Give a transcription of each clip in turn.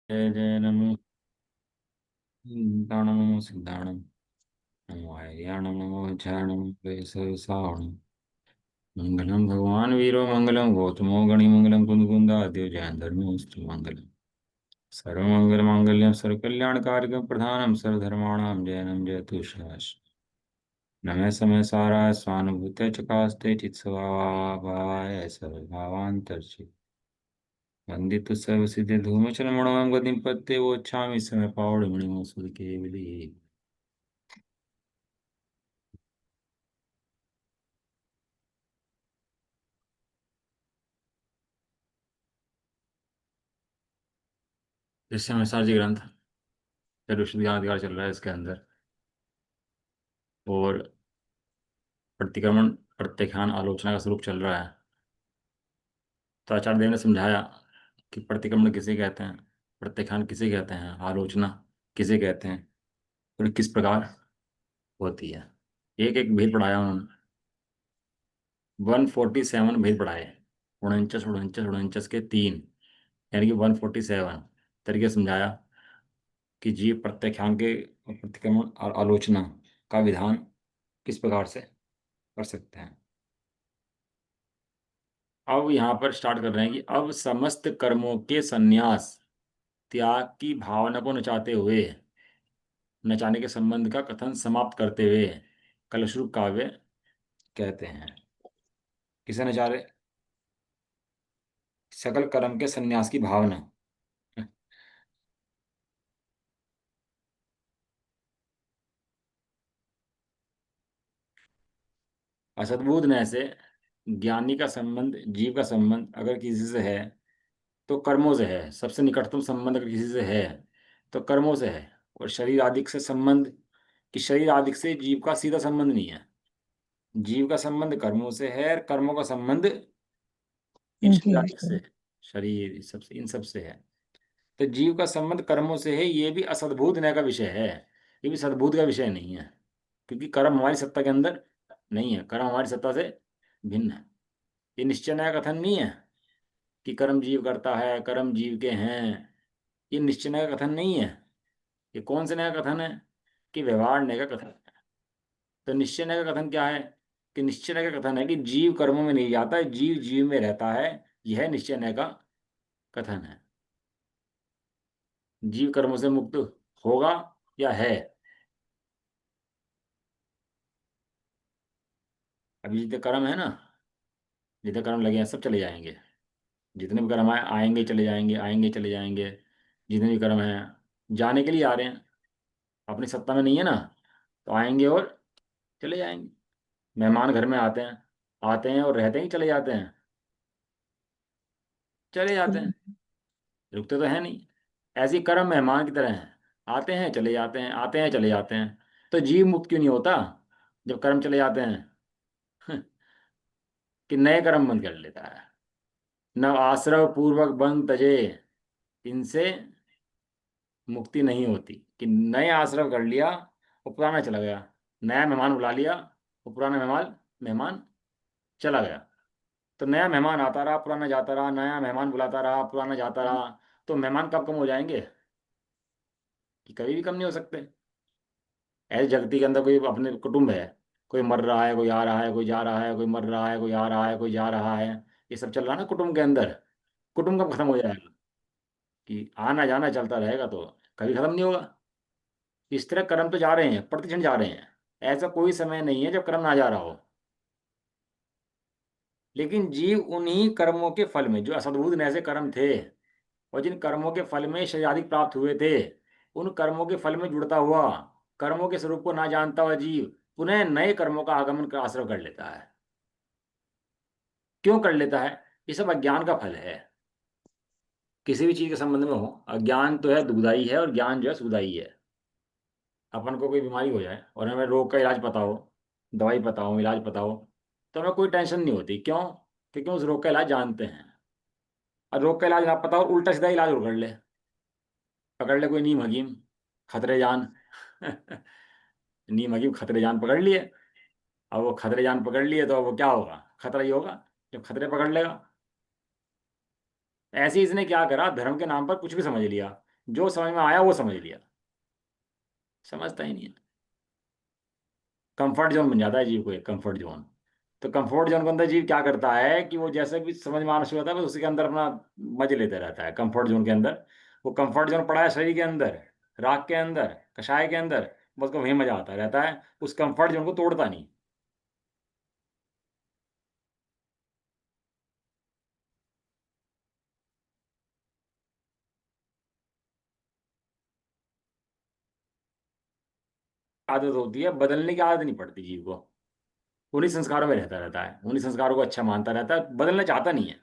जय जय नमो दाणं नमो सिद्धाणं नमो आर्याणं नमो ध्यानं वैसवसावणं मङ्गलं भगवान् वीरो मङ्गलं गौतमो गणिमङ्गलं कुन्दकुन्दाद्यो जयन्धर्मोऽस्तु मङ्गलं सर्वमङ्गलमाङ्गल्यं सर्वकल्याणकारिकं प्रधानं सर्वधर्माणां जयनं जयतु शाश्वतं नमः समय साराय स्वानुभूते चकास्ते चित्स्वभावाय सर्वभावान्तर्षि वन्दितु सर्वसिद्धे धूमचलमणोऽहं गतिं पत्ते वोच्छामि समय पावडमणिमो सुरकेवली इस समय सारजी ग्रंथ चतुष्टयाधिकार चल रहा है इसके अंदर। और प्रतिक्रमण प्रत्याख्यान आलोचना का स्वरूप चल रहा है। तो आचार्य देव ने समझाया कि प्रतिक्रमण किसे कहते हैं, प्रत्याख्यान किसे कहते हैं, आलोचना किसे कहते हैं और किस प्रकार होती है। एक एक भेद पढ़ाया उन्होंने। 147 भेद पढ़ाए, 49 49 49 के तीन, यानी कि 147 तरीके से समझाया कि जीव प्रत्याख्यान के प्रतिक्रमण और आलोचना का विधान किस प्रकार से कर सकते हैं। अब यहाँ पर स्टार्ट कर रहे हैं कि अब समस्त कर्मों के संन्यास त्याग की भावना को नचाते हुए, नचाने के संबंध का कथन समाप्त करते हुए कलश्रुप काव्य कहते हैं। किसे नचा रहे? सकल कर्म के संन्यास की भावना। असद्बुद्ध न्याय से ज्ञानी का संबंध, जीव का संबंध अगर किसी से है तो कर्मों से है। सबसे निकटतम संबंध अगर किसी से है तो कर्मों से है। और शरीर आदि से संबंध, कि शरीर आदि से जीव का सीधा संबंध नहीं है। जीव का संबंध कर्मों से है और कर्मों का संबंध इन शरीर इंद्रियों आदि से। से, शरीर इस सब से, इन सब से है। तो जीव का संबंध कर्मों से है, ये भी असद्भूत न्याय का विषय है। ये भी सद्भूत का विषय नहीं है, क्योंकि कर्म हमारी सत्ता के अंदर नहीं है। कर्म हमारी सत्ता से भिन्न है। ये निश्चय न्याय कथन नहीं है कि कर्म जीव करता है, कर्म जीव के हैं। ये निश्चय न्याय का कथन नहीं है। ये कौन से न्याय का कथन है? कि व्यवहार न्याय का कथन है। तो निश्चय न्याय का कथन क्या है? कि निश्चय न्याय का कथन है कि जीव कर्मों में नहीं जाता है, जीव जीव में रहता है। यह निश्चय न्याय का कथन है। जीव कर्मों से मुक्त होगा या है? अभी जितने कर्म है ना, जितने कर्म लगे हैं सब चले जाएंगे। जितने भी कर्म आएंगे चले जाएंगे, आएंगे चले जाएंगे। जितने भी कर्म हैं जाने के लिए आ रहे हैं, अपनी सत्ता में नहीं है ना, तो आएंगे और चले जाएंगे। मेहमान घर में आते हैं, आते हैं और रहते ही चले जाते हैं, चले जाते हैं, रुकते तो है नहीं। ऐसे ही कर्म मेहमान की तरह हैं, आते हैं चले जाते हैं, आते हैं चले जाते हैं। तो जीव मुक्त क्यों नहीं होता जब कर्म चले जाते हैं? कि नए कर्म बंद कर लेता है। न आश्रव पूर्वक बंध तजे, इनसे मुक्ति नहीं होती। कि नए आश्रव कर लिया और पुराना चला गया, नया मेहमान बुला लिया और पुराना मेहमान मेहमान चला गया। तो नया मेहमान आता रहा, पुराना जाता रहा, नया मेहमान बुलाता रहा, पुराना जाता रहा। तो मेहमान कब कम हो जाएंगे? कि कभी भी कम नहीं हो सकते। ऐसे जगती के अंदर कोई अपने कुटुंब है, कोई मर रहा है, कोई आ रहा है, कोई जा रहा है, कोई मर रहा है, कोई आ रहा है, कोई जा रहा है। ये सब चल रहा है ना कुटुंब के अंदर। कुटुंब कब खत्म हो जाएगा? कि आना जाना चलता रहेगा तो कभी खत्म नहीं होगा। इस तरह कर्म तो जा रहे हैं, प्रतिक्षण जा रहे हैं। ऐसा कोई समय नहीं है जब कर्म ना जा रहा हो। लेकिन जीव उन्हीं कर्मों के फल में, जो असद्भुत ऐसे कर्म थे और जिन कर्मों के फल में शरीरादि प्राप्त हुए थे, उन कर्मों के फल में जुड़ता हुआ, कर्मों के स्वरूप को ना जानता हुआ जीव पुनः नए कर्मों का आगमन का आश्रय कर लेता है। क्यों कर लेता है? ये सब अज्ञान का फल है। किसी भी चीज के संबंध में हो, अज्ञान तो है दुखदाई है और ज्ञान जो है सुखदाई है। अपन को कोई बीमारी हो जाए और हमें रोग का इलाज पता हो, दवाई पता हो, इलाज पता हो, तो हमें कोई टेंशन नहीं होती। क्यों? क्योंकि उस रोग का इलाज जानते हैं। और रोग का इलाज ना पता हो, उल्टा सीधा इलाज पकड़ ले, पकड़ ले कोई नीम हकीम, खतरे जान। नीम हकीम खतरे जान पकड़ लिए। अब वो खतरे जान पकड़ लिए तो अब वो क्या होगा? खतरा ही होगा जब खतरे पकड़ लेगा। ऐसे ही इसने क्या करा, धर्म के नाम पर कुछ भी समझ लिया। जो समझ में आया वो समझ लिया, समझता ही नहीं है। कंफर्ट जोन बन जाता है जीव को, एक कंफर्ट जोन। तो कंफर्ट जोन के अंदर जीव क्या करता है कि वो जैसे भी समझ में आना शुरू होता है, बस उसी के अंदर अपना मजे लेते रहता है कंफर्ट जोन के अंदर। वो कंफर्ट जोन पड़ा है शरीर के अंदर, राख के अंदर, कषाय के अंदर, बस को वहीं मजा आता रहता है, उस कंफर्ट जोन को तोड़ता नहीं। आदत होती है, बदलने की आदत नहीं पड़ती जीव को। उन्हीं संस्कारों में रहता रहता है, उन्हीं संस्कारों को अच्छा मानता रहता है, बदलना चाहता नहीं है।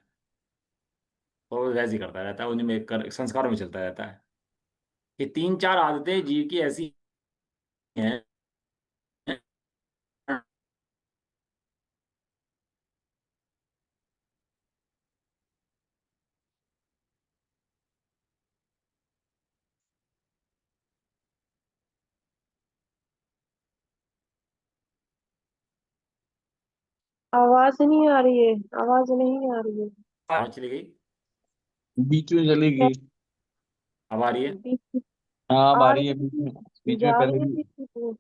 और वैसे ही करता रहता है, उन्हीं में संस्कारों में चलता रहता है। ये तीन चार आदतें जीव की ऐसी हैं। आवाज नहीं आ रही है। आवाज नहीं आ रही है। कहाँ चली गई? बीच में चली गई। अब आ रही है? बीच हाँ अब आ आ रही है रही बीच में। थी, बीच में जा पहले रही भी। थी फिर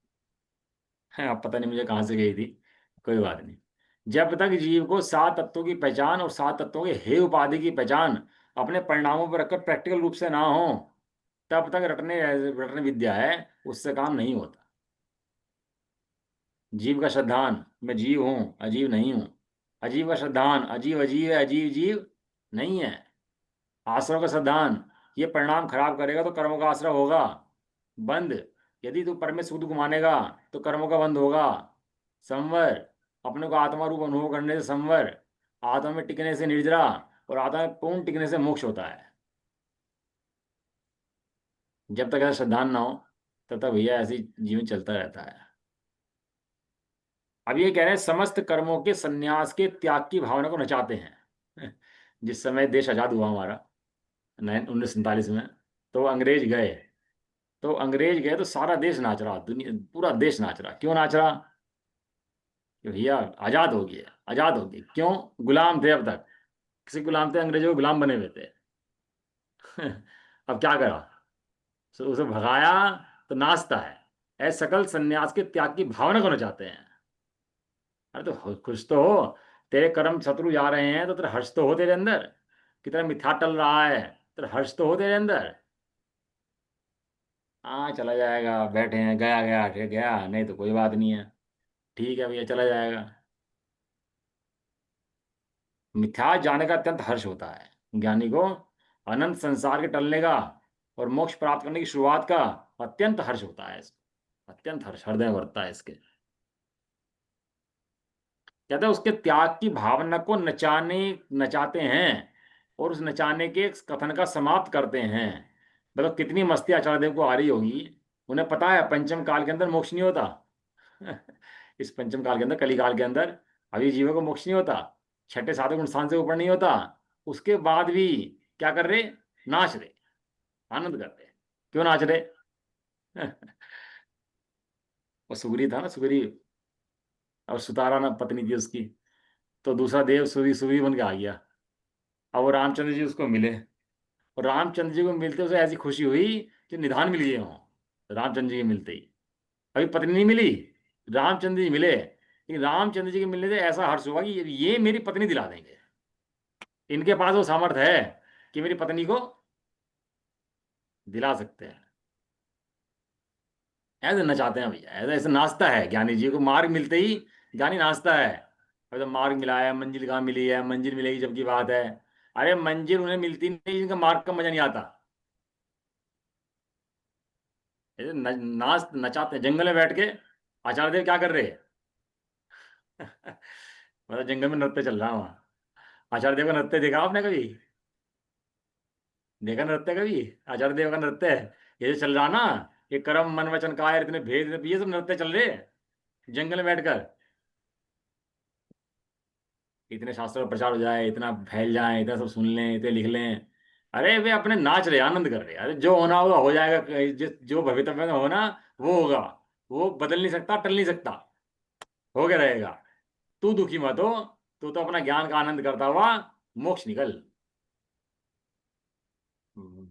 है, अब पता नहीं मुझे कहाँ से गई थी। कोई बात नहीं। जब तक जीव को सात तत्वों की पहचान और सात तत्वों के हे उपाधि की पहचान अपने परिणामों पर रखकर प्रैक्टिकल रूप से ना हो, तब तक रटने रटने विद्या है, उससे काम नहीं होता। जीव का श्रद्धान मैं जीव हूं, अजीव नहीं हूं। अजीव का श्रद्धान अजीव अजीव है, अजीव जीव नहीं है। आश्रव का श्रद्धान ये परिणाम खराब करेगा तो कर्मों का आश्रय होगा बंद। यदि तू परम सुख दुख मानेगा तो कर्मों का बंद होगा। संवर अपने को आत्मा रूप अनुभव करने से संवर, आत्मा में टिकने से निर्जरा, और आत्मा में पूर्ण टिकने से मोक्ष होता है। जब तक ऐसा श्रद्धान ना हो तब तक भैया ऐसे ही जीवन चलता रहता है। अब ये कह रहे हैं समस्त कर्मों के संन्यास के त्याग की भावना को नचाते हैं। जिस समय देश आजाद हुआ हमारा 1947 में, तो अंग्रेज गए। तो अंग्रेज गए तो सारा देश नाच रहा, दुनिया पूरा देश नाच रहा। क्यों नाच रहा? कि भैया आजाद हो गया, आजाद हो गए। क्यों? गुलाम थे अब तक, किसी गुलाम थे, अंग्रेजों के गुलाम बने हुए थे। अब क्या करा? तो उसे भगाया तो नाचता है। ऐसे सकल सन्यास के त्याग की भावना को नचाते हैं। अरे तो खुश तो हो, तेरे कर्म शत्रु जा रहे हैं तो तेरा हर्ष तो हो तेरे अंदर। कितना मिथ्या टल रहा है, तेरा हर्ष तो हो तेरे अंदर। हाँ चला जाएगा, बैठे हैं, गया गया ठीक गया, नहीं तो कोई बात नहीं है, ठीक है भैया चला जाएगा। मिथ्या जाने का अत्यंत हर्ष होता है ज्ञानी को। अनंत संसार के टलने का और मोक्ष प्राप्त करने की शुरुआत का अत्यंत हर्ष होता है इसको। अत्यंत हर्ष हृदय में भरता है इसके। कहते हैं उसके त्याग की भावना को नचाने नचाते हैं, और उस नचाने के कथन का समाप्त करते हैं। मतलब कितनी मस्ती आचार्य देव को आ रही होगी। उन्हें पता है पंचम काल के अंदर मोक्ष नहीं होता। इस पंचम काल के अंदर, कली काल के अंदर अभी जीवों को मोक्ष नहीं होता। छठे सातवें गुण स्थान से ऊपर नहीं होता। उसके बाद भी क्या कर रहे? नाच रहे, आनंद कर रहे। क्यों नाच रहे? वो सुग्रीव था ना, सुग्रीव, और सुतारा ना पत्नी थी उसकी। तो दूसरा देव सूरी सुग्रीव बन के आ गया। अब वो रामचंद्र जी उसको मिले, और रामचंद्र जी को मिलते उसे ऐसी खुशी हुई कि निधान मिल गए हों रामचंद्र जी के मिलते ही। अभी पत्नी नहीं मिली, रामचंद्र जी मिले, लेकिन रामचंद्र जी के मिलने से ऐसा हर्ष हुआ कि ये मेरी पत्नी दिला देंगे। इनके पास वो सामर्थ्य है कि मेरी पत्नी को दिला सकते हैं। ऐसे नचाते हैं भैया, ऐसे ऐसे नाचता है ज्ञानी जी को। मार्ग मिलते ही ज्ञानी नाचता है। अब तो मार्ग मिला है, मंजिल कहाँ मिली है, मंजिल मिलेगी जब की बात है। अरे मंजिल उन्हें मिलती नहीं जिनका मार्ग का मजा नहीं आता। ऐसे नाच नचाते हैं जंगल में बैठ के। आचार्य देव क्या कर रहे हैं? मतलब जंगल में नृत्य चल रहा है वहाँ। आचार्य देव का नृत्य देखा आपने कभी? देखा नृत्य कभी? आचार्य देव का नृत्य ये जो चल रहा ना, ये कर्म मन वचन कायर इतने भेद, ये सब नृत्य चल रहे हैं जंगल में बैठकर। इतने शास्त्रों का प्रचार हो जाए, इतना फैल जाए, इतना सब सुन लें, इतने लिख लें। अरे वे अपने नाच रहे, आनंद कर रहे। अरे जो होना होगा हो जाएगा, जो भविष्य में होना वो होगा। वो बदल नहीं सकता, टल नहीं सकता, हो गया रहेगा। तू दुखी मत हो, तू तो अपना ज्ञान का आनंद करता हुआ मोक्ष निकल।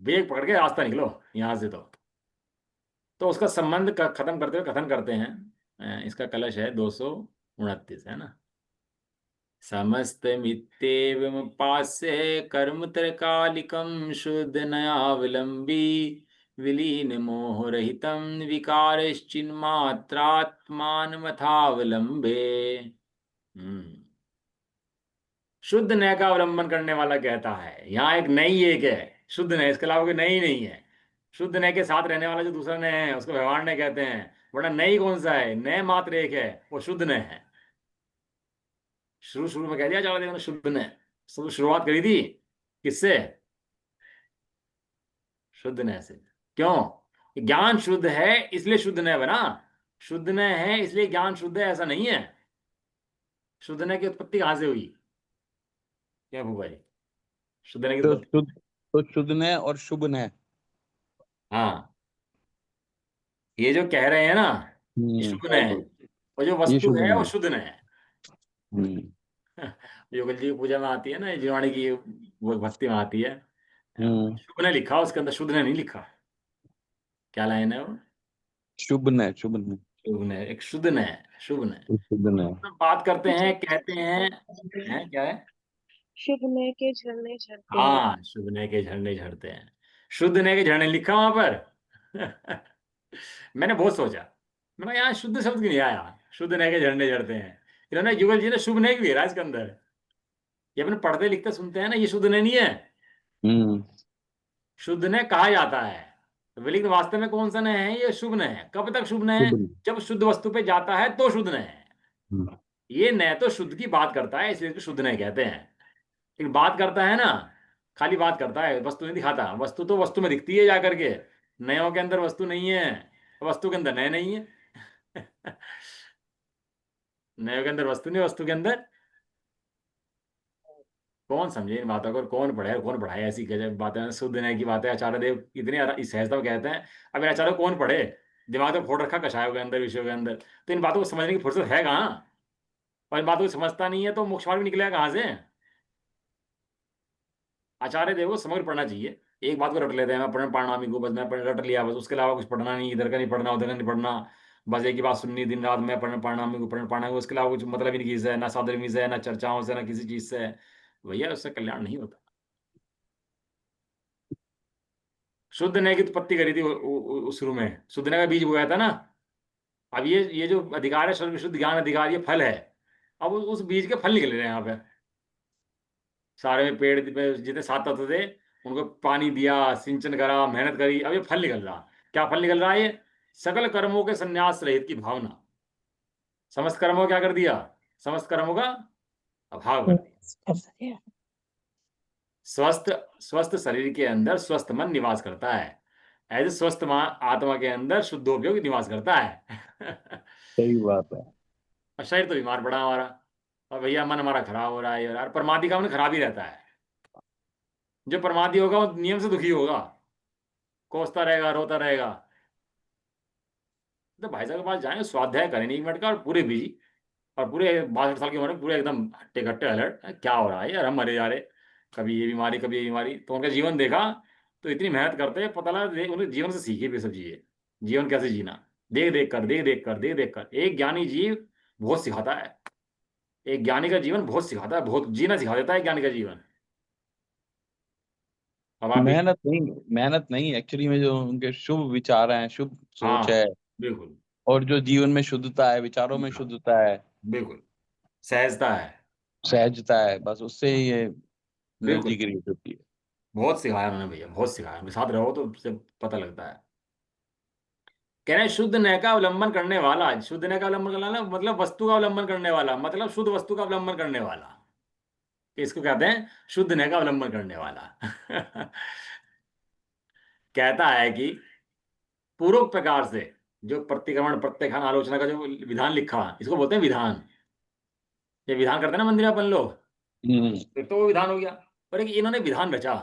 वेग पकड़ के रास्ता निकलो यहां से। तो उसका संबंध खत्म करते हुए कथन करते हैं। इसका कलश है 229, है ना। समस्त मित्येवमुपास्य कर्म त्रकालिकं शुद्ध नयावलंबी विलीन मोहरहितं विकारश्चिन्मात्रात्मानमथावलंबे। हम्म। शुद्ध नय का अवलंबन करने वाला कहता है, यहाँ एक नई एक है, शुद्ध नय, इसके अलावा कोई नई नहीं है। शुद्ध नय के साथ रहने वाला जो दूसरा नय है उसको व्यवहार नय कहते हैं, वरना नई कौन सा है, नय मात्र एक है, वो शुद्ध नय है। शुरू शुरू में कह दिया चावला देव ने शुद्ध नय, शुरुआत करी थी किससे, शुद्ध नय से। क्यों, ज्ञान शुद्ध है इसलिए शुद्ध नय बना, शुद्ध नय है इसलिए ज्ञान शुद्ध है ऐसा नहीं है। शुद्ध नय की उत्पत्ति कहां से हुई, क्या भूपा जी, शुद्ध नय की तो उत्पत्ति। शुद्ध, तो शुद्ध ने और शुभ ने। हाँ, ये जो कह रहे हैं ना, ये हम्म। शुभ नय है, और जो ये वस्तु शुभ है वो ने। शुद्ध नय है। हम्म। युगल जी की पूजा में आती है ना, जिनवाणी की वो भक्ति में आती है, हम्म। शुभ ने लिखा, उसके अंदर शुद्ध ने नहीं लिखा। क्या लाइन है वो, शुभ ने, शुभ ने। शुभ ने, एक शुद्ध ने, शुभ ने। शुभ ने। तो बात करते हैं, कहते हैं, झरने, हैं क्या है, शुभने के झरने झरते हैं। हाँ, शुभ ने के झरने झरते हैं, शुद्ध ने के झरने लिखा वहां पर। मैंने बहुत सोचा, मैंने यहाँ शुद्ध शब्द क्यों नहीं आया, शुद्ध ने के झरने झरते हैं। इन्होंने, युगल जी ने शुभ ने क्यों घेरा इसके अंदर, ये अपने पढ़ते लिखते सुनते हैं ना, ये शुद्ध ने नहीं है। हम्म। शुद्ध ने कहा जाता है, लेकिन वास्तव में कौन सा ने है, ये शुभ ने है। कब तक शुभ ने है, शुभ ने। जब शुद्ध वस्तु पे जाता है तो शुद्ध ने है। हम्म। ये न तो शुद्ध की बात करता है इसलिए इसको शुद्ध ने कहते हैं। लेकिन बात करता है ना, खाली बात करता है, वस्तु नहीं दिखाता, वस्तु तो वस्तु में दिखती है जाकर के, नयों के अंदर वस्तु नहीं है, वस्तु के अंदर नए नहीं है। नयों के अंदर वस्तु नहीं, वस्तु के अंदर, कौन समझे इन बातों को, और कौन पढ़े और कौन पढ़ाए, ऐसी गजब बातें, शुद्ध नय की बातें आचार्य देव इतनी इस सहजता में कहते हैं। अब ये आचार्य कौन पढ़े, दिमाग तो फोड़ रखा कषायों के अंदर, विषयों के अंदर, तो इन बातों को समझने की फुर्सत है कहाँ, और इन बातों को समझता नहीं है तो मोक्ष मार्ग भी निकलेगा कहाँ से। आचार्य देव को समग्र पढ़ना चाहिए। एक बात को रट लेते हैं, मैं पढ़ पारणामी को बस, मैं पढ़ रट लिया बस, उसके अलावा कुछ पढ़ना नहीं, इधर का नहीं पढ़ना, उधर का नहीं पढ़ना, बस एक ही बात सुननी दिन रात, मैं पढ़ पारणामी को पढ़ पारणामी को, उसके अलावा कुछ मतलब ही नहीं किसी से, ना साधर्मी से, ना चर्चाओं से, ना किसी चीज से। भैया उससे कल्याण नहीं होता। शुद्ध ने की उत्पत्ति करी थी शुरू में, शुद्ध ने का बीज बोया था ना। अब ये जो अधिकार है, सर्व शुद्ध ज्ञान अधिकार, ये फल है। अब उस बीज के फल निकल रहे हैं यहाँ पे, सारे में पेड़ में जितने सात तत्व थे, उनको पानी दिया, सिंचन करा, मेहनत करी, अब ये फल निकल रहा। क्या फल निकल रहा है ये, सकल कर्मों के संन्यास रहित की भावना। समस्त कर्मों को क्या कर दिया, समस्त कर्मों का अभाव कर दिया। कर सके। स्वस्थ, स्वस्थ शरीर के अंदर स्वस्थ मन निवास करता है, ऐसे स्वस्थ आत्मा के अंदर शुद्धोपयोग निवास करता है। सही बात है। और शरीर तो बीमार पड़ा हमारा, और भैया मन हमारा खराब हो रहा है यार, परमादि का मन खराब ही रहता है। जो परमादि होगा वो नियम से दुखी होगा, कोसता रहेगा, रोता रहेगा। तो भाई साहब के पास जाएंगे, स्वाध्याय करें 1 मिनट का, और पूरे बिजी, और पूरे 62 साल की उम्र में पूरे एकदम हट्टे कट्टे अलर्ट, क्या हो रहा है यार, हम मरे जा रहे, कभी ये बीमारी कभी ये बीमारी। तो उनका जीवन देखा, तो इतनी मेहनत करते हैं, पता लगा उन्हें जीवन से सीखे भी सब चीजें, जीवन कैसे जीना, देख देख कर, देख देख कर, देख देख कर। एक ज्ञानी जीव बहुत सिखाता है, एक ज्ञानी का जीवन बहुत सिखाता है, बहुत जीना सिखा देता है ज्ञानी का जीवन। अब आप भी, मेहनत नहीं एक्चुअली में, जो उनके शुभ विचार हैं, शुभ सोच हाँ, है, बिल्कुल, और जो जीवन में शुद्धता है, विचारों में शुद्धता है, बिल्कुल, सहजता है, सहजता है, बस उससे ही ये एनर्जी बिल्कुल। क्रिएट होती है। बहुत सिखाया उन्होंने भैया, बहुत सिखाया, उनके साथ रहो तो उससे पता लगता है। कह रहे हैं शुद्ध नय का अवलंबन करने वाला, शुद्ध नय का अवलंबन करने वाला मतलब वस्तु का अवलंबन करने वाला, मतलब शुद्ध वस्तु का अवलंबन करने वाला, इसको कहते हैं शुद्ध नय का अवलंबन करने वाला। कहता है कि पूर्व प्रकार से, जो प्रतिक्रमण प्रत्याख्यान आलोचना का जो विधान लिखा, इसको बोलते हैं विधान। ये विधान करते हैं ना मंदिर में अपन लोग, हम्म। तो वो विधान हो गया। पर एक इन्होंने विधान रचा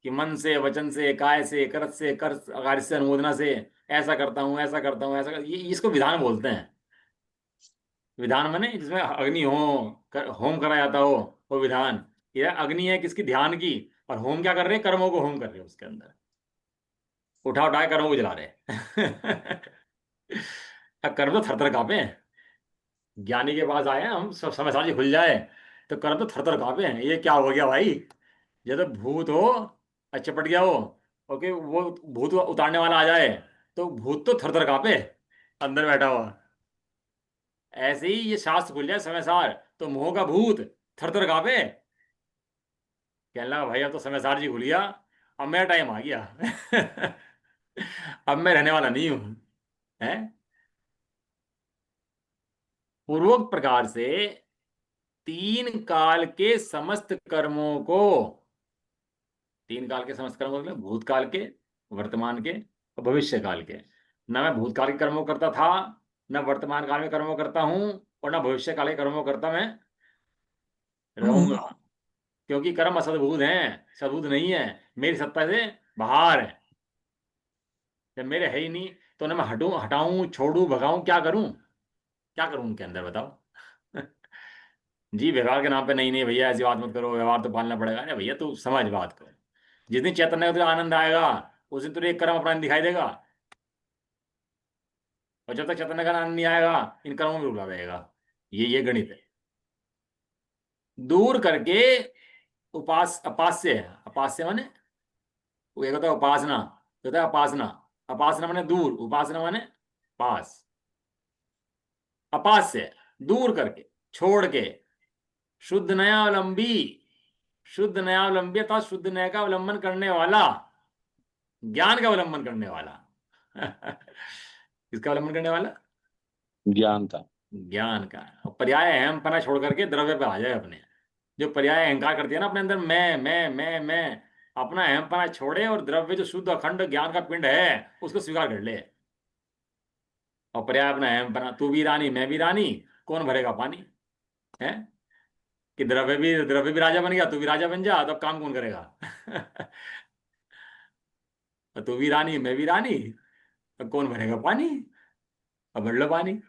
कि मन से, वचन से, काय से, करत से, कर कार्य से, अनुमोदना से, ऐसा करता हूँ, ऐसा करता हूँ, ये इसको विधान बोलते हैं। विधान माने जिसमें अग्नि हो, होम करा जाता हो, वो विधान। ये अग्नि है किसकी, ध्यान की, और होम क्या कर रहे हैं, कर्मों को होम कर रहे हैं उसके अंदर। उठा उठा के कर्मों को जला रहे। अब कर्म तो थर थर कांपे। ज्ञानी के पास आए हैं हम, सब समय साझी खुल जाए तो कर्म तो थर थर कांपे हैं, ये क्या हो गया भाई। ये तो भूत हो, अच्छा पट गया हो, ओके, वो भूत उतारने वाला आ जाए तो भूत तो थर थर कांपे अंदर बैठा हुआ। ऐसे ही ये शास्त्र खुल जाए समय सार तो मोह का भूत थर थर कांपे। कहने लगा भाई अब तो समय सार जी खुल गया, अब मेरा टाइम आ गया। अब मैं रहने वाला नहीं हूं। है पूर्वोक्त प्रकार से तीन काल के समस्त कर्मों को, तीन काल के समस्त कर्मों मतलब भूतकाल के, वर्तमान के और भविष्य काल के। न मैं भूतकाल के कर्मों करता था, न वर्तमान काल में कर्मों करता हूं, और न भविष्य काल के कर्मों करता मैं रहूंगा। क्योंकि कर्म असद्भुत हैं, सद्भुत नहीं है, मेरी सत्ता से बाहर है। जब मेरे है ही नहीं तो उन्हें मैं हटूं, हटाऊं, छोड़ूं, भगाऊं, क्या करूं, क्या करूं उनके अंदर बताओ। जी व्यवहार के नाम पे नहीं नहीं भैया ऐसी बात मत करो, व्यवहार तो पालना पड़ेगा। अरे भैया तू समझ बात को, जिस दिन चैतन्य का तुझे आनंद आएगा उस दिन तुझे एक कर्म अपना दिखाई देगा, और जब तक चैतन्य का आनंद नहीं आएगा इन कर्मों में रुका रहेगा। ये गणित है। दूर करके अपास्य है, अपास्य माने वो एक होता है उपासना, एक होता है अपासना। अपासना माने दूर, उपासना माने पास। अपास्य दूर करके, छोड़ के, शुद्ध नयावलंबी, शुद्ध नयावलंबी अर्थात शुद्ध नय का अवलंबन करने वाला, ज्ञान का अवलंबन करने वाला। किसका अवलंबन करने वाला? ज्ञान था। ज्ञान का। और पर्याय अहम पना छोड़ करके द्रव्य पे आ जाए अपने। जो पर्याय अहंकार करती है ना अपने अंदर, मैं अपना अहम पना छोड़े और द्रव्य जो शुद्ध अखंड ज्ञान का पिंड है उसको स्वीकार कर ले। और पर्याय अपना अहम पना, तू भी रानी मैं भी रानी, कौन भरेगा पानी। है कि द्रव्य भी राजा बन गया, तू भी राजा बन जा, तो अब काम कौन करेगा। और तू भी रानी मैं भी रानी, तो कौन भरेगा पानी। अब भर लो पानी।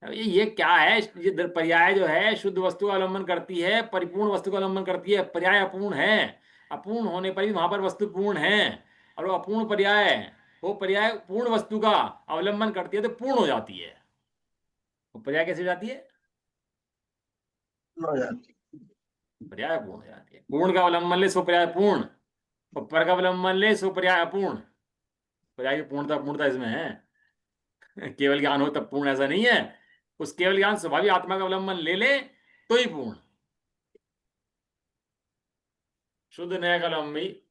अब ये क्या है, ये पर्याय जो है शुद्ध वस्तु का अवलंबन करती है, परिपूर्ण वस्तु का अवलंबन करती है। पर्याय अपूर्ण है, अपूर्ण होने पर भी वहां पर वस्तु पूर्ण है। और वो अपूर्ण पर्याय, वो पर्याय पूर्ण वस्तु का अवलंबन करती है तो पूर्ण हो जाती है। वो पर्याय कैसे हो जाती है? हो जाती। पर्याय पूर्ण हो जाती है। पूर्ण का अवलंबन ले सो पर्याय पूर्ण, और पर का अवलंबन ले सो पर्याय अपूर्ण। पर्याय की पूर्णता पूर्णता इसमें है। केवल ज्ञान हो तब पूर्ण ऐसा नहीं है। उस केवल ज्ञान स्वाभाविक आत्मा का अवलंबन ले ले तो ही पूर्ण। शुद्ध नय का अवलंबी,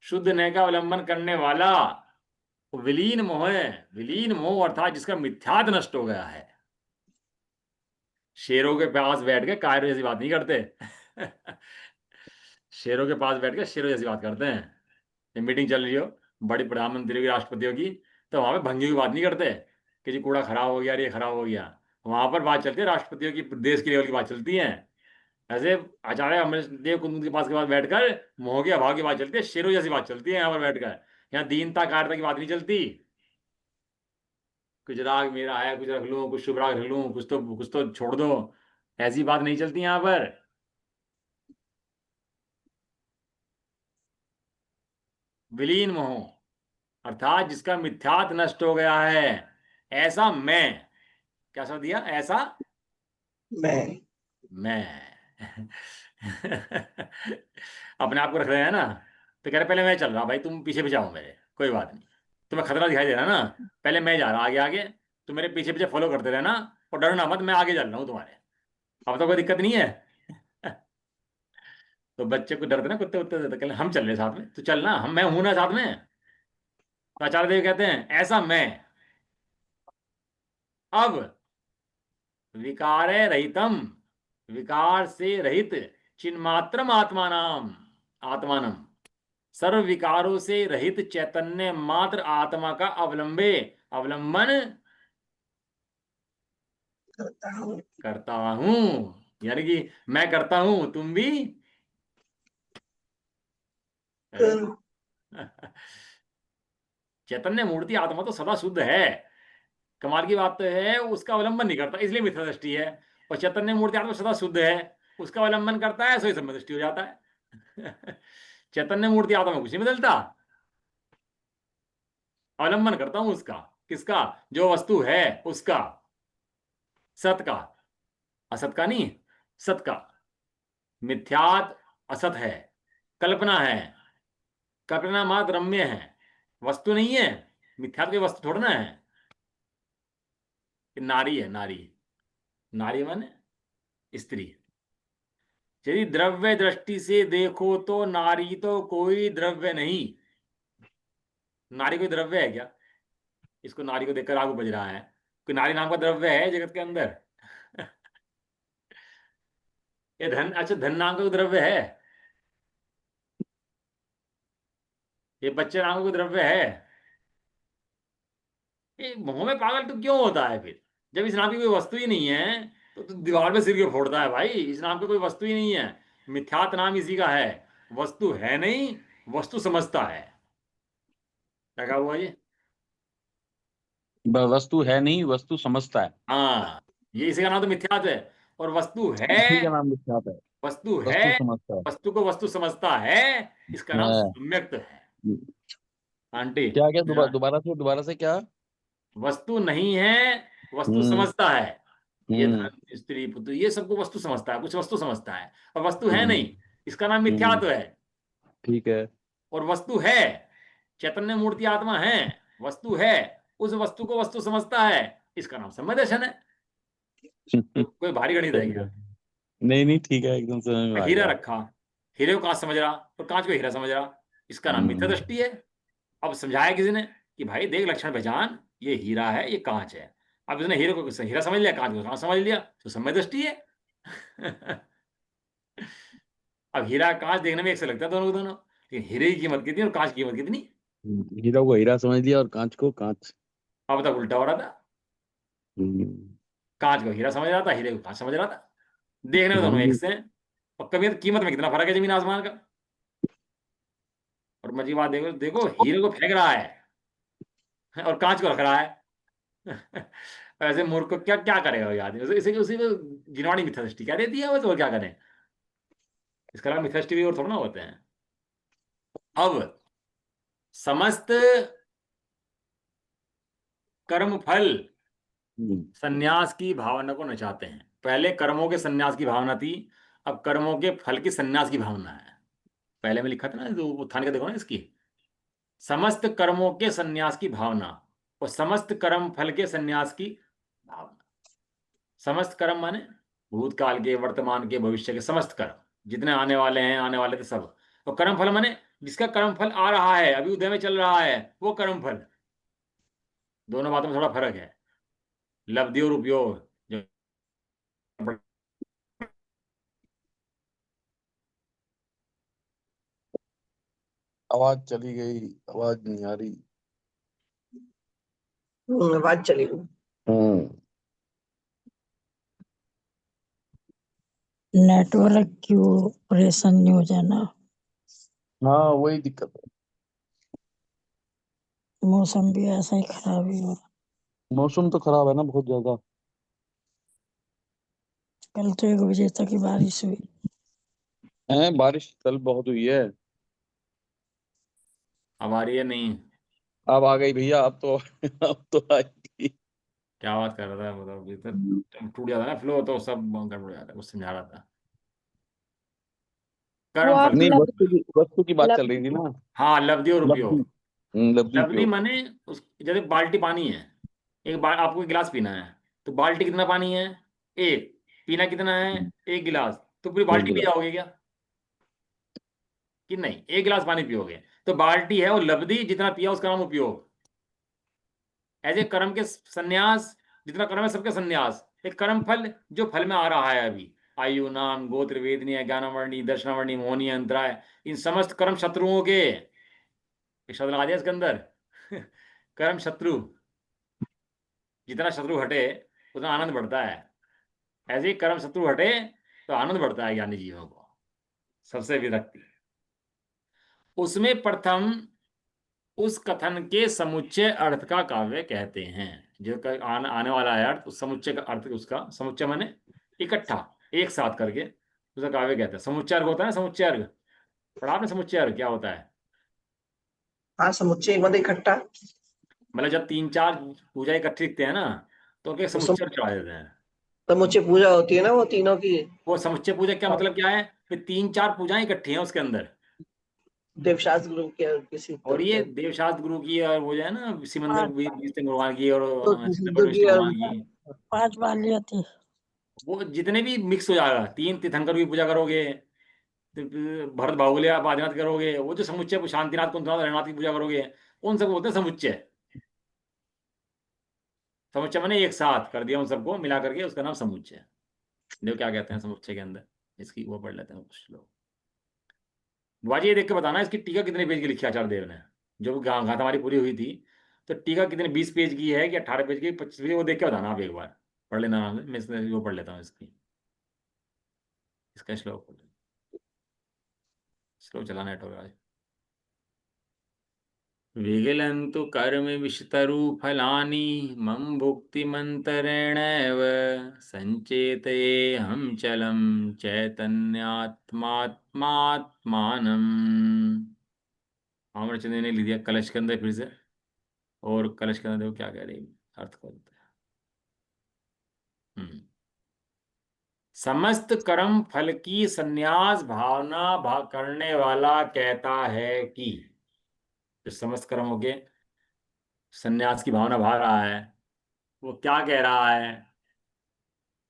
शुद्ध नय का अवलंबन करने वाला विलीन मोह है। विलीन मोह अर्थात जिसका मिथ्यात्व नष्ट हो गया है। शेरों के पास बैठ के कायरों जैसी बात नहीं करते। शेरों के पास बैठ के शेरों जैसी बात करते हैं। ये मीटिंग चल रही हो बड़ी प्रधानमंत्रियों की, राष्ट्रपतियों की, तो वहां पे भंगियों की बात नहीं करते कि जी कूड़ा खराब हो गया, ये खराब हो गया। वहां पर बात चलती है राष्ट्रपतियों की, देश की लेवल की बात चलती है। ऐसे आचार्य अमरदेव कुंद के पास के पास बैठकर मोह के अभाव की बात चलती है, शेरों जैसी बात चलती है यहाँ पर बैठकर। यहाँ दीनता कायरता की बात नहीं चलती। कुछ राग मेरा है, कुछ रख लूं, कुछ शुभ राग रख लूं, कुछ तो छोड़ दो, ऐसी बात नहीं चलती यहाँ पर। विलीन मोह अर्थात जिसका मिथ्यात्व नष्ट हो गया है। ऐसा मैं, क्या शब्द दिया, ऐसा मैं। मैं। अपने आप को रख रहे हैं ना, तो कह रहे पहले मैं चल रहा भाई, तुम पीछे पीछे आओ मेरे, कोई बात नहीं। तुम्हें खतरा दिखाई दे रहा है ना, पहले मैं जा रहा आगे आगे, तुम मेरे पीछे पीछे फॉलो करते रहना, और डरना मत, मैं आगे चल रहा हूँ तुम्हारे। अब तो कोई दिक्कत नहीं है। तो बच्चे को डरते ना कुत्ते उत्ते से, तो कहते हम चल रहे साथ में, तो चलना, हम मैं हूं ना साथ में। तो आचार्य देव कहते हैं ऐसा मैं अब विकारे रहितम, विकार से रहित, चिन्मात्रम आत्मानाम, आत्मानम, सर्व विकारों से रहित चैतन्य मात्र आत्मा का अवलंबे, अवलंबन करता हूँ। करता हूं। यानी कि मैं करता हूं, तुम भी करो। करो। चैतन्य मूर्ति आत्मा तो सदा शुद्ध है। कमाल की बात तो है उसका अवलंबन नहीं करता, इसलिए मिथ्या दृष्टि है। और चैतन्य मूर्ति आत्मा सदा शुद्ध है, उसका अवलंबन करता है, सो सम्य दृष्टि हो जाता है। चैतन्य मूर्ति आत्मा में कुछ नहीं बदलता। अवलंबन करता हूं उसका। किसका? जो वस्तु है उसका। सत का, असत का नहीं, सत का। मिथ्यात असत है, कल्पना है। कल्पना मात्र रम्य है, वस्तु नहीं है। मिथ्यात कोई वस्तु थोड़ा ना है। ये नारी है, नारी। नारी माने स्त्री। यदि द्रव्य दृष्टि से देखो तो नारी तो कोई द्रव्य नहीं। नारी कोई द्रव्य है क्या? इसको नारी को देखकर आगू बज रहा है। कोई नारी नाम का द्रव्य है जगत के अंदर? ये धन, अच्छा धन नाम का कोई द्रव्य है? ये बच्चे नाम का कोई द्रव्य है? ये मोह में पागल तो क्यों होता है फिर, जब इस नाम की कोई वस्तु ही नहीं है? तो दीवार पे सिर क्यों फोड़ता है भाई? इस नाम की कोई वस्तु ही नहीं है। मिथ्यात नाम इसी का है। वस्तु है नहीं, वस्तु समझता है। क्या कहा हुआ ये? वस्तु है नहीं, वस्तु समझता है। हाँ, ये इसी का नाम तो मिथ्यात है। और वस्तु है, इसी का नाम विख्यात है। वस्तु है, वस्तु समझता है। वस्तु को वस्तु समझता है, इसका नाम हाँ। सम्यक्त है। आंटी, क्या क्या हाँ, दोबारा से क्या? वस्तु नहीं है, वस्तु हम्म। समझता है। ये हम्म। धन स्त्री पुत्र ये सबको वस्तु समझता है, कुछ वस्तु समझता है। और वस्तु है हम्म। नहीं, इसका नाम हम्म। मिथ्यात्व है। ठीक है। और वस्तु है, चैतन्य मूर्ति आत्मा है, वस्तु है, उस वस्तु को वस्तु समझता है, इसका नाम सम्यक दर्शन है। कोई भारी गणित है सही क्या? है। नहीं नहीं, ठीक है, एकदम समझ में आ हीरा गया। रखा, हीरे को कांच समझ रहा और कांच को हीरा समझ रहा, इसका नाम मिथ्या हम्म। दृष्टि है। अब समझाया किसी ने कि भाई देख लक्षण पहचान, ये हीरा है ये कांच है। अब इसने हीरे को हीरा समझ लिया, कांच को कांच समझ लिया, तो सम्यक दृष्टि है। अब हीरा कांच देखने में एक से लगता है दोनों को दोनों, लेकिन हीरे की कीमत कितनी और कांच की कीमत कितनी? हीरा को हीरा समझ लिया और कांच को कांच। अब तक उल्टा हो रहा था। हम्म। कांच को हीरा समझ रहा था, हीरे को कांच समझ रहा था। देखने में हम दोनों एक भी। से हैं। और कभी कीमत में कितना फर्क है जमीन आसमान का। और मजी बात देखो, देखो हीरे को फेंक रहा है और कांच को रख रहा है। ऐसे मूर्ख को क्या क्या करेगा ये आदमी? इसे उसी को जिनवाणी मिथ्या दृष्टि क्या देती है वो, तो और क्या करें? इसके अलावा मिथ्या दृष्टि भी और थोड़ा ना होते हैं। अब समस्त कर्म फल हम्म। संन्यास की भावना को नचाते हैं। पहले कर्मों के संन्यास की भावना थी, अब कर्मों के फल की संन्यास की भावना है। पहले में लिखा था ना, जो उत्थान का देखो ना इसकी, समस्त कर्मों के संन्यास की भावना और समस्त कर्म फल के संन्यास की भावना। समस्त कर्म माने भूतकाल के, वर्तमान के, भविष्य के समस्त कर्म, जितने आने वाले हैं, आने वाले थे सब। और कर्म फल माने जिसका कर्म फल आ रहा है, अभी उदय में चल रहा है, वो कर्म फल। दोनों बातों में थोड़ा फर्क है, लब्धि और उपयोग। जो आवाज चली गई, आवाज नहीं आ रही। आवाज चली गई। हम्म। नेटवर्क की ऑपरेशन नहीं हो जाना। हाँ, वही दिक्कत है। मौसम भी ऐसा ही खराब ही हो रहा। मौसम तो खराब है ना, बहुत ज्यादा। कल तो 1 बजे तक ही बारिश हुई। है, बारिश कल बहुत हुई है। अब आ रही है नहीं? अब आ गई भैया, अब तो अब तो आएगी। क्या बात कर रहा था बताओ? इधर टूट जाता है ना फ्लो, तो सब गड़बड़ हो जाता है। कुछ समझा रहा था, वो कर्म आप फल। नहीं, लब वस्तु की बात लब चल रही थी ना। हाँ, लब्धि और लब्धि। उपयोग। लब्धि लवली उपयोग। माने उस, जैसे बाल्टी पानी है, एक बार आपको एक गिलास पीना है, तो बाल्टी कितना पानी है? एक। पीना कितना है? एक गिलास। तो पूरी एक बाल्टी पी गिलास। जाओगे क्या? कि नहीं, एक गिलास पानी पियोगे। तो बाल्टी है, और लब्धि जितना पिया उसका नाम उपयोग। ऐसे कर्म के संन्यास, जितना कर्म है सबके संन्यास। एक कर्म फल जो फल में आ रहा है अभी, आयु, नाम, गोत्र, वेदनीय, ज्ञानवर्णी, दर्शनावर्णी, मोहनी, अंतराय, इन समस्त कर्म शत्रुओं के, एक शब्द लगा दिया इसके अंदर। कर्म शत्रु, जितना शत्रु हटे उतना आनंद बढ़ता है। ऐसे ही कर्म शत्रु हटे तो आनंद बढ़ता है ज्ञानी जीवों को। सबसे विरक्ति उसमें प्रथम, उस कथन के समुच्चय अर्थ का काव्य कहते हैं। जो आने वाला है अर्थ, उस समुच्चय का अर्थ, उसका समुच्चय माने इकट्ठा, एक साथ करके, उसका काव्य कहते हैं। समुच्चय अर्घ होता है ना, समुच्चय अर्घ पढ़ा आपने? समुच्चय अर्घ क्या होता है? हाँ, समुच्चय मद इकट्ठा। मतलब जब 3-4 पूजा इकट्ठी लिखते हैं ना, तो उनके तो समुच्चय चढ़ा देते हैं। समुच्चय पूजा होती है ना वो तीनों की। वो समुच्चय पूजा क्या मतलब क्या है? फिर 3-4 पूजाएं इकट्ठी हैं उसके अंदर। देवशास्त्र ग्रुप के किसी और ये तरह देवशास्त्र गुरु की, और वो जो है ना सिमंदर पांच विष्णु भगवान की, और के सिद्धपट सिद्धों की विष्णु और भगवान की, 5 वाली थी। वो जितने भी मिक्स हो जाएगा। 3 तीर्थंकर की पूजा करोगे, तो भरत बाहुल्य आप आदिनाथ करोगे, वो जो समुच्चय शांतिनाथ कुंभनाथ रहनाथ की पूजा करोगे, उन सबको बोलते हैं समुच्चय। समुच्चय मैंने एक साथ कर दिया, उन सबको मिला करके उसका नाम समुच्चय। देखो क्या कहते हैं समुच्चय के अंदर। इसकी वो पढ़ लेते हैं कुछ लोग। बुआ जी ये देख के बताना इसकी टीका कितने पेज की लिखी है आचार्य देव ने। जो गाथा हमारी पूरी हुई थी, तो टीका कितने 20 पेज की है कि 18 पेज की, 25 पेज, वो देख के बताना आप एक बार। पढ़ लेना नाम से, मैं वो पढ़ लेता हूँ इसकी, इसका श्लोक पढ़ लेता हूँ। श्लोक चलाना है आज। विगलन्तु कर्म विशतरू फलानि मम भुक्तिमन्तरेणैव संचेतये हम चलं चैतन्यात्मात्मात्मानम्। अमरचंद्र ने लिख दिया कलश के अंदर फिर से। और कलश के अंदर देखो क्या कह रही है, अर्थ करते हैं। समस्त कर्म फल की संन्यास भावना करने वाला कहता है कि, जो समस्त कर्मों के संन्यास की भावना भा रहा है, वो क्या कह रहा है?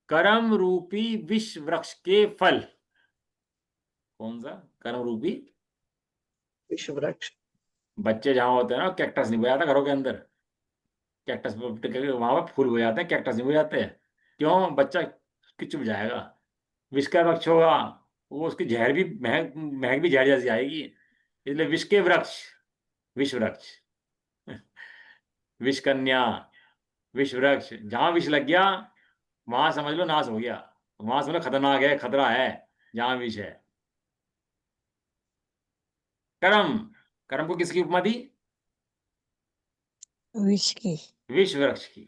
कर्म रूपी विष वृक्ष के फल। कौन सा कर्म रूपी? विश्व वृक्ष। बच्चे जहां होते हैं ना, कैक्टस नहीं बोया जाता घरों के अंदर। कैक्टस वहां पर फूल हो जाते हैं, कैक्टस नहीं हो जाते। क्यों? बच्चा कि चुप जाएगा। विष का वृक्ष होगा, वो उसकी जहर भी महक महक भी जहर जैसी आएगी। इसलिए विष के वृक्ष, विष वृक्ष, विष कन्या, विष वृक्ष। जहां विष लग गया वहां समझ लो नाश हो गया। वहां समझ लो खतरनाक है, खतरा है जहां विष है। कर्म, कर्म को किसकी उपमा दी? विष की। विष वृक्ष की।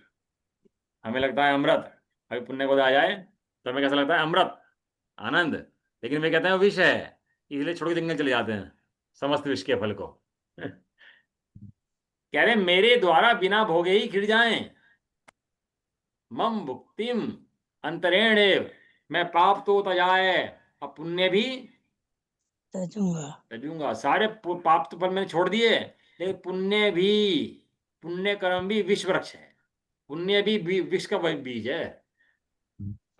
हमें लगता है अमृत, अभी पुण्य को आ जाए तो हमें कैसा लगता है? अमृत, आनंद। लेकिन वे कहते हैं वो विष है, इसलिए छोड़ के जंगल चले जाते हैं समस्त विष के फल को। कह रहे मेरे द्वारा बिना भोगे ही खिल जाएं। मम भुक्तिम अंतरेणेव, मैं पाप तो तजाए, अब पुण्य भी तजूंगा। तजूंगा। सारे पाप तो फल मैंने छोड़ दिए, लेकिन पुण्य भी, पुण्य कर्म भी विष वृक्ष है। पुण्य भी विष का बीज है।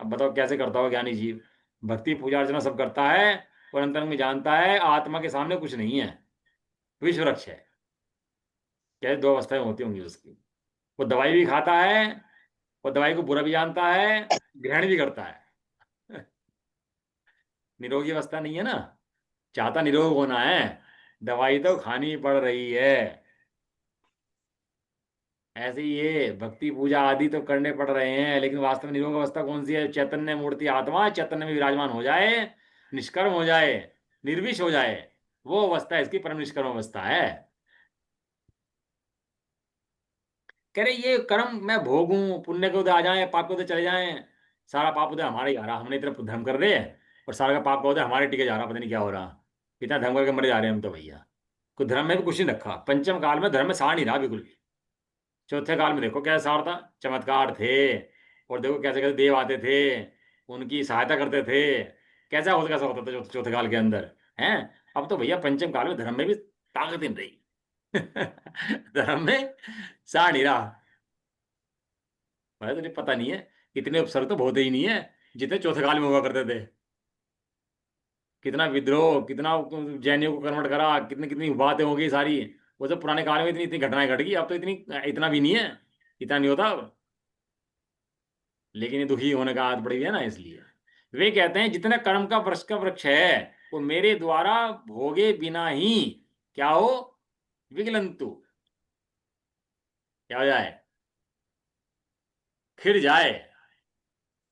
अब बताओ कैसे करता हो ज्ञानी जीव? भक्ति पूजा अर्चना सब करता है, और अंतरंग में जानता है आत्मा के सामने कुछ नहीं है, विष वृक्ष है। क्या दो अवस्थाएं होती होंगी उसकी? वो दवाई भी खाता है, और दवाई को बुरा भी जानता है, ग्रहण भी करता है। निरोगी अवस्था नहीं है ना। चाहता निरोग होना है, दवाई तो खानी पड़ रही है। ऐसे ही ये भक्ति पूजा आदि तो करने पड़ रहे हैं, लेकिन वास्तव में निरोग अवस्था कौन सी है? चैतन्य मूर्ति आत्मा चैतन्य में विराजमान हो जाए, निष्कर्म हो जाए, निर्विष हो जाए, वो अवस्था इसकी परम निष्कर्म अवस्था है। कह रहे ये कर्म मैं भोगूं, पुण्य के उदय आ जाए, पाप के उदय चले जाए, सारा पाप उदय हमारे ही आ रहा, हमने इतना धर्म कर दे, और सारा का पाप का उदय हमारे टिके जा रहा, पता नहीं क्या हो रहा। इतना धर्म करके मरे जा रहे हैं हम तो भैया। कोई धर्म में भी कुछ नहीं रखा, पंचम काल में धर्म में सार नहीं रहा बिल्कुल भी। चौथे काल में देखो कैसा सार था, चमत्कार थे, और देखो कैसे कैसे देव आते थे, उनकी सहायता करते थे। कैसा होता था चौथे काल के अंदर हैं। अब तो भैया पंचम काल में धर्म में भी ताकत नहीं रही। धर्म में सार नहीं रहा। मुझे तो नहीं, पता नहीं है, इतने उपसर्ग तो होते ही नहीं है जितने चौथे काल में हुआ करते थे। कितना विद्रोह, कितना जैनियों को कन्वर्ट करा, कितनी कितनी बातें हो गई सारी। वो तो पुराने काल में इतनी इतनी घटनाएं घट गई, अब तो इतनी इतना भी नहीं है, इतना नहीं होता अब। लेकिन ये दुखी होने का आदत बढ़ी है ना, इसलिए वे कहते हैं जितने कर्म का वृक्ष है, वो मेरे द्वारा भोगे बिना ही क्या हो? विगलंतु, क्या हो जाए? खिल जाए।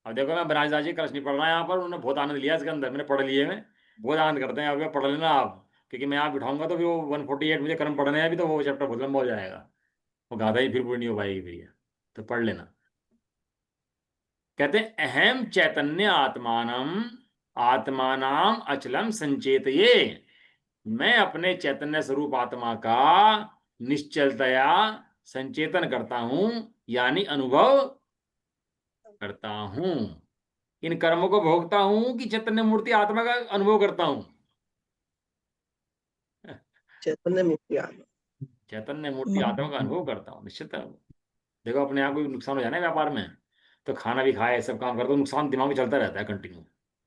अब देखो मैं बनारस जी कलश नहीं पढ़ रहा यहाँ पर, उन्होंने बहुत आनंद लिया इसके अंदर, मैंने पढ़ लिए में, बहुत आनंद करते हैं। अब पढ़ लेना आप, क्योंकि मैं यहाँ बिठाऊंगा तो फिर वो 148 मुझे कर्म पढ़ने हैं अभी, तो वो चैप्टर बहुत लंबा हो जाएगा, वो गाथा ही फिर पूरी नहीं हो पाएगी फिर ये। तो पढ़ लेना। कहते हैं अहम चैतन्य आत्मानम आत्मानाम अचलम संचेतये, मैं अपने चैतन्य स्वरूप आत्मा का निश्चलतया संचेतन करता हूं यानी अनुभव करता हूं। इन कर्मों को भोगता हूं कि चैतन्य मूर्ति आत्मा का अनुभव करता हूं। चैतन्य मुक्ति आत्मा। चैतन्य मूर्ति आत्मा का अनुभव करता हूं निश्चित। देखो अपने आप को भी नुकसान हो जाना है व्यापार में, तो खाना भी खाए सब काम कर दो, नुकसान दिमाग में चलता रहता है कंटिन्यू।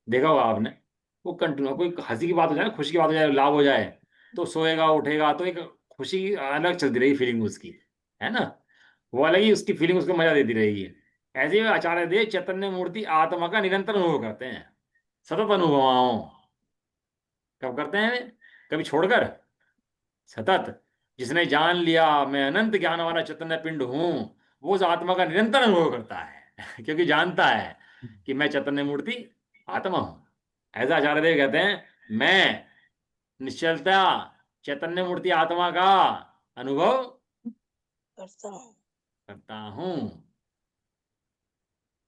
देखा होगा आपने, वो कंटिन्यू कोई हंसी की बात हो जाए ना, खुशी की बात हो जाए, लाभ हो जाए, तो सोएगा उठेगा तो एक खुशी अलग चलती रहेगी फीलिंग उसकी, है ना। वो अलग ही उसकी फीलिंग उसको मजा देती रहेगी। ऐसे ही आचार्य देव चैतन्य मूर्ति आत्मा का निरंतर अनुभव करते हैं, सतत अनुभवाओं। कब करते हैं? कभी छोड़कर, सतत। जिसने जान लिया मैं अनंत ज्ञान वाला चैतन्य पिंड हूं, वो उस आत्मा का निरंतर अनुभव करता है क्योंकि जानता है कि मैं चैतन्य मूर्ति आत्मा हूं। ऐसा आचार्य देव कहते हैं, मैं निश्चलता चैतन्य मूर्ति आत्मा का अनुभव करता हूँ। करता हूं।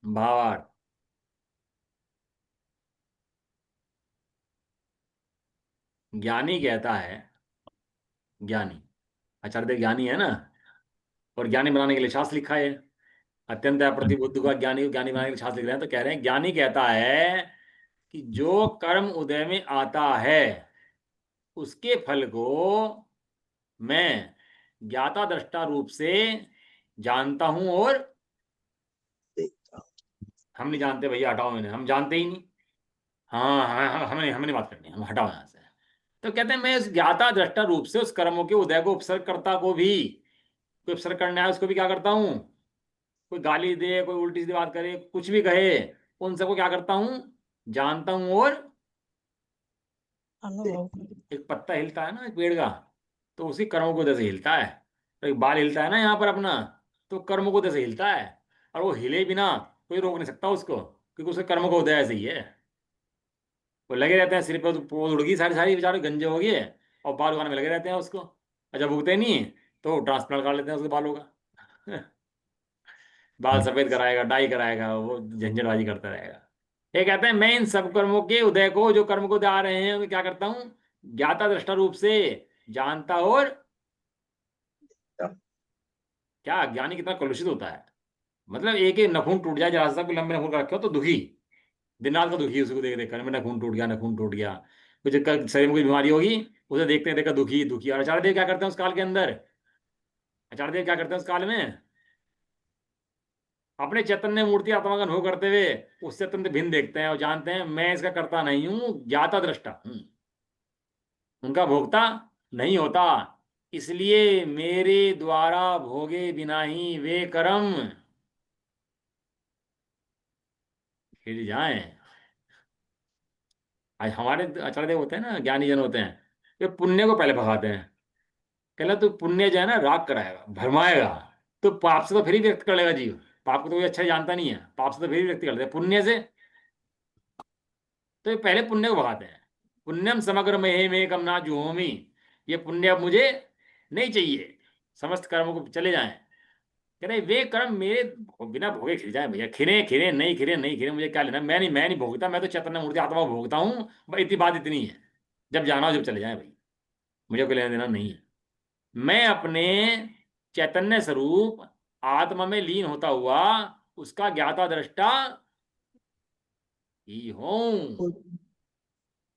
भावार्थ, ज्ञानी कहता है, ज्ञानी, आचार्य देव ज्ञानी है ना, और ज्ञानी बनाने के लिए शास्त्र लिखा है। अत्यंत प्रतिबुद्ध का ज्ञानी ज्ञानी बनाने के लिए शास्त्र लिख रहे हैं, तो कह रहे हैं ज्ञानी कहता है कि जो कर्म उदय में आता है उसके फल को मैं ज्ञाता दृष्टा रूप से जानता हूं और देखता हूँ। हम नहीं जानते भैया, हटाओ मैंने, हम जानते ही नहीं। हाँ हाँ हाँ, हमें नहीं बात करनी, हम हटाओ यहाँ से। तो कहते हैं मैं उस ज्ञाता दृष्टा रूप से उस कर्मों के उदय को, उपसर्गकर्ता को भी, कोई उपसर्ग करना है उसको भी क्या करता हूँ, कोई गाली दे, कोई उल्टी सीधी बात करे, कुछ भी कहे, उन सबको क्या करता हूँ, जानता हूं और अनुभव एक पत्ता हिलता है ना एक पेड़ का, तो उसी कर्मों को वजह से हिलता है। तो एक बाल हिलता है ना यहाँ पर अपना, तो कर्मों को वजह से हिलता है। और वो हिले बिना कोई रोक नहीं सकता उसको, क्योंकि उसके कर्म को उदय ऐसे ही है। वो लगे रहते हैं सिर पर, पोल उड़गी सारी सारी, बेचारे गंजे हो गए, और बाल उगाने में लगे रहते हैं उसको। और जब उगते नहीं तो ट्रांसप्लांट कर लेते हैं उसके बालों का बाल सफेद कराएगा, डाई कराएगा, वो झंझटबाजी करता रहेगा। ये कहते हैं मैं इन सब कर्मों के उदय को, जो कर्म को उदय आ रहे हैं, उन्हें क्या करता हूँ, ज्ञाता दृष्टा रूप से जानता और क्या। ज्ञानी कितना कलुषित होता है, मतलब एक एक नखून टूट जाए जरा सा, कोई लंबे नखून रखे हो तो दुखी, दिन रात का दुखी, उसको देख देख कर मेरा नखून टूट गया, नखून टूट गया। कुछ शरीर में कोई बीमारी होगी, उसे देखते देखकर दुखी दुखी। और आचार्य देव क्या करते हैं उस काल के अंदर, आचार्य देव क्या करते हैं उस काल में, अपने चैतन्य मूर्ति आत्मा का अनुभव करते हुए उससे अत्यंत भिन्न देखते हैं और जानते हैं मैं इसका कर्ता नहीं हूं, ज्ञाता दृष्टा हूं, उनका भोक्ता नहीं होता। इसलिए मेरे द्वारा भोगे बिना ही वे कर्म खिल जाएं। आज हमारे आचार्य देव होते हैं ना, ज्ञानी जन होते हैं, वे पुण्य को पहले भगाते हैं। कहला तो पुण्य जो है ना राग कराएगा, भरमाएगा, तो पाप से तो फिर ही व्यक्त कर लेगा जीव। पाप को तो कोई अच्छा ही जानता नहीं है, पाप से तो फिर ही व्यक्त कर लेते हैं, पुण्य से तो ये पहले पुण्य को भगाते हैं। पुण्यम समग्र महे में कम ना जुहोमी, ये पुण्य अब मुझे नहीं चाहिए, समस्त कर्मों को चले जाएं। कह रहे वे कर्म मेरे बिना भोगे खिल जाए भैया, खिरे खिरे नहीं खिरे नहीं खिरे, मुझे क्या लेना, मैं नहीं भोगता, मैं तो चैतन्य मूर्ति आत्मा को भोगता हूँ। भाई इतनी बात इतनी है, जब जाना हो जब चले जाए भाई, मुझे कोई लेना देना नहीं है। मैं अपने चैतन्य स्वरूप आत्मा में लीन होता हुआ उसका ज्ञाता दृष्टा ही हूं।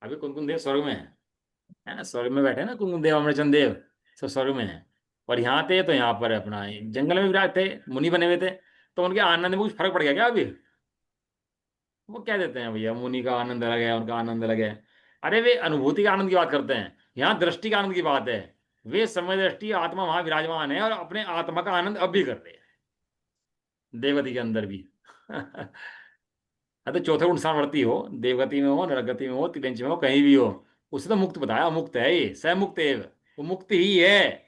अभी कुंकुम देव स्वर्ग में है ना, स्वर्ग में बैठे ना कुंकुम देव अमरचंद देव, सब स्वर्ग में है। और यहाँ थे तो यहाँ पर अपना जंगल में विराज थे, मुनि बने हुए थे, तो उनके आनंद में कुछ फर्क पड़ गया क्या अभी? वो क्या देते हैं भैया, मुनि का आनंद अलग है, उनका आनंद अलग है। अरे वे अनुभूति के आनंद की बात करते हैं, यहाँ दृष्टि के आनंद की बात है। वे समय दृष्टि आत्मा वहां विराजमान है और अपने आत्मा का आनंद अब भी कर रहे हैं देवगति के अंदर भी तो चौथे गुण सामर्थ्य हो, देवगति में हो, नरगति में हो, तिरंज में हो, कहीं भी हो, उसे तो मुक्त बताया, मुक्त है ये, स मुक्त एव, वो मुक्त ही है।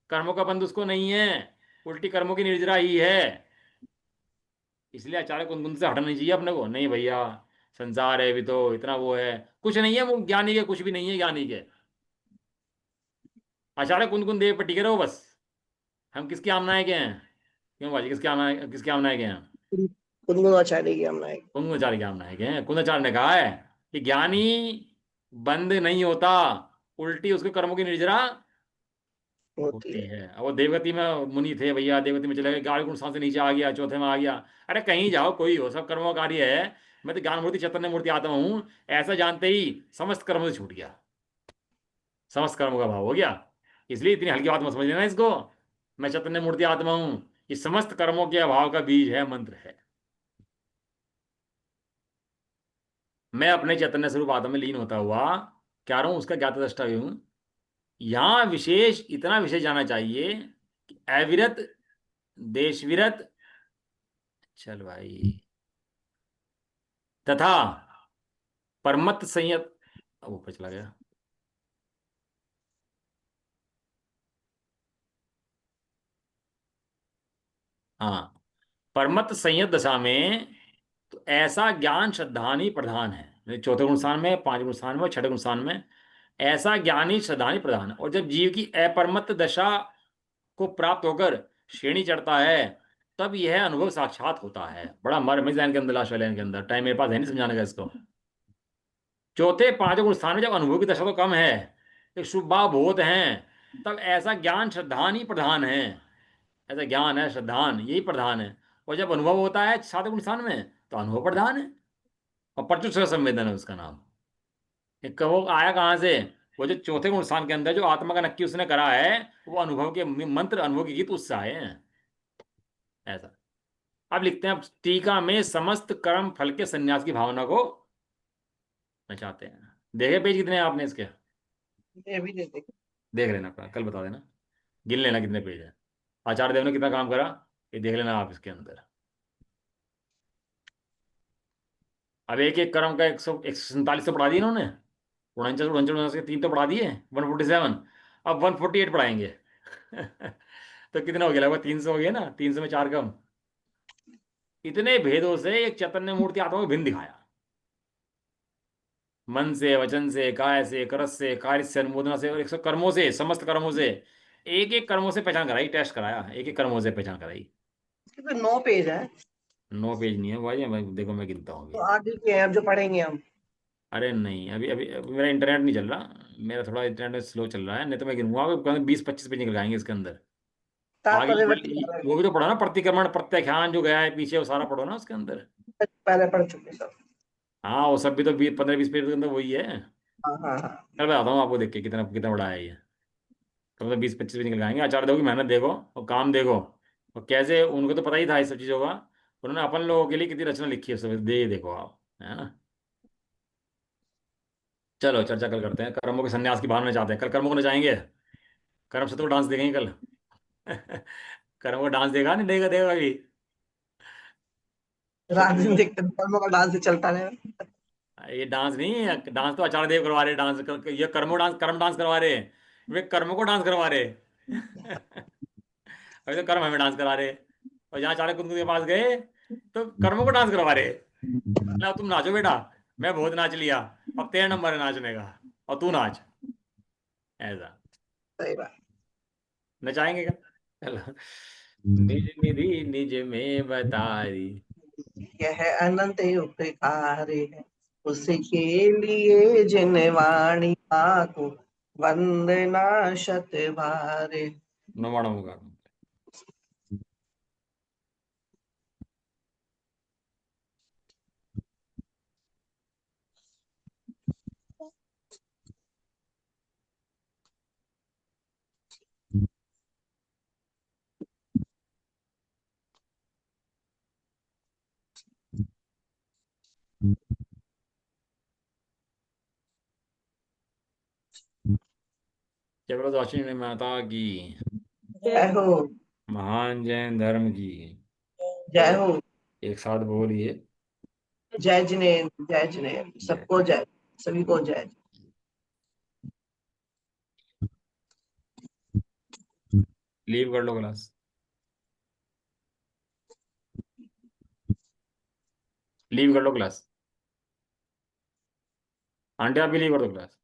कर्मों का बंध उसको नहीं है, उल्टी कर्मों की निर्जरा ही है। इसलिए आचार्य को उन से हटना नहीं चाहिए अपने को, नहीं भैया संसार है भी तो इतना वो है, कुछ नहीं है वो ज्ञानी के, कुछ भी नहीं है ज्ञानी के। आचार्य कुंद देव पर टिके रहो बस। हम किसके आमनाय के हैं? क्यों भाजी, किसके आमनाय के हैं? कुंदनाचार्य की हमने कुंदाचार्य के आमनाय के हैं। कुंदाचार्य ने कहा है कि ज्ञानी बंद नहीं होता, उल्टी उसके कर्मों की निर्जरा होती होती है। है। अब वो देवगति में मुनि थे भैया, देवगति में चले गए, गाड़ी गुण स्थान से नीचे आ गया, चौथे में आ गया। अरे कहीं जाओ, कोई हो, सब कर्मों का कार्य है। मैं तो ज्ञान मूर्ति चैतन्य मूर्ति आत्मा हूँ, ऐसा जानते ही समस्त कर्म से छूट गया, समस्त कर्म का भाव हो गया। इसलिए इतनी हल्की बात मत समझ लेना इसको। मैं चैतन्य मूर्ति आत्मा हूं, ये समस्त कर्मों के अभाव का बीज है, मंत्र है। मैं अपने चैतन्य स्वरूप आत्मा में लीन होता हुआ क्या रहा हूं, उसका ज्ञाता दृष्टा भी हूं। यहां विशेष, इतना विशेष जाना चाहिए कि अविरत, देशविरत, चल भाई, तथा परमत संयत, अब ऊपर चला गया। हाँ, परमत संयत दशा में तो ऐसा ज्ञान श्रद्धान ही प्रधान है। चौथे गुण स्थान में, पांच गुण स्थान में और छठे गुण स्थान में ऐसा ज्ञान ही श्रद्धान ही प्रधान है। और जब जीव की अपरमत्त दशा को प्राप्त होकर श्रेणी चढ़ता है, तब यह अनुभव साक्षात होता है। बड़ा मर्म है लाइन के अंदर, लास्ट वाले लाइन के अंदर, टाइम मेरे पास है नहीं समझाने का इसको। चौथे पांचवें गुण स्थान में जब अनुभव की दशा तो कम है, एक शुभ भाव बहुत हैं, तब ऐसा ज्ञान श्रद्धान ही प्रधान है। ऐसा ज्ञान है, श्रद्धान यही प्रधान है। और जब अनुभव होता है सातवें गुण स्थान में, तो अनुभव प्रधान है। और प्रत्युत संवेदन है उसका नाम। एक वो आया कहाँ से, वो जो चौथे गुण स्थान के अंदर जो आत्मा का नक्की उसने करा है, वो अनुभव के मंत्र, अनुभव के गीत उससे आए हैं। ऐसा अब लिखते हैं, अब टीका में समस्त कर्म फल के संन्यास की भावना को नचाते हैं। देखे पेज कितने हैं आपने इसके, ये भी देते। देख लेना, कल बता देना, गिन लेना कितने पेज है। आचार्य देव ने कितना काम करा, ये देख लेना आप इसके अंदर। अब एक एक कर्म का 147 तो पढ़ा दिया इन्होंने, 49 49 के 3 तो पढ़ा दिए, 147। अब 148 पढ़ाएंगे। तो कितना हो गया, लगभग 300 हो गया ना, 300 में 4 कम। इतने भेदों से एक चैतन्य मूर्ति आत्मा को भिन्न दिखाया, मन से, वचन से, काय से, करस से, कार्य से, अनुमोदना से और 100 कर्मों से, समस्त कर्मों से, एक एक कर्मों से पहचान कराई, टेस्ट कराया, एक एक कर्मों से पहचान कराई। इसके तो 9 पेज है। 9 पेज नहीं है भाई देखो मैं गिनता हूँ तो अभी। आगे के हैं अब जो पढ़ेंगे हम। अरे नहीं, अभी मेरा इंटरनेट नहीं चल रहा, मेरा थोड़ा इंटरनेट स्लो चल रहा है, नहीं तो मैं गिनूंगा 20-25 पेज निकल जाएंगे इसके अंदर। आगे तात्पर्यवर्ती वो भी तो पढ़ो ना, प्रतिक्रमण प्रत्याख्यान जो गया है पीछे, वो सारा पढ़ो ना उसके अंदर। पहले पढ़ चुके सब। हाँ, वो सब भी तो 15-20 पेज के अंदर वही है। हाँ हाँ हाँ। कल बताता हूँ आपको देख के कितना कितना बड़ा है ये। तो मतलब 20-25 पेज निकल जाएंगे। आचार्य देव की मेहनत देखो और काम देखो, और कैसे उनको तो पता ही था इस सब चीज़ों का, उन्होंने अपन लोगों के लिए कितनी रचना लिखी है, सब दे देखो आप, है ना। चलो चर्चा कल करते हैं, कर्मों के संन्यास की भावना चाहते हैं, कल कर्मों को नचाएंगे। कर्म से तो डांस देखेंगे कल। कर्मों का डांस देखा नहीं, देगा देगा अभी। रात दिन देखते हैं, कर्मों का डांस ही चलता रहे। ये डांस नहीं है, डांस तो आचार्य देव करवा रहे, डांस ये कर्मो डांस, कर्म डांस करवा रहे, वे कर्मों को डांस करवा रहे। अभी तो कर्म हमें डांस करा रहे, और जहाँ आचार्य कुंद के पास गए तो कर्मों को डांस करवा रहे। ना तुम नाचो बेटा, मैं बहुत नाच लिया, अब तेरा नंबर है नाचने का, और तू नाच। ऐसा सही बात। नचाएंगे क्या, चलो। निज निधि निज में बतारी। यह अनंत उपकारी है, उसके लिए जिन वाणी को वंदना शत भारे। नवाणों का जबरदस्ती माता की, जय हो। महान जैन धर्म की। जय हो। एक साथ बोलिए, जय जिनेन्द्र, जय जिनेन्द्र, जय। सबको जय, सभी को जय। लीव कर लो क्लास, लीव कर लो क्लास, आंटी आप भी लीव कर दो क्लास।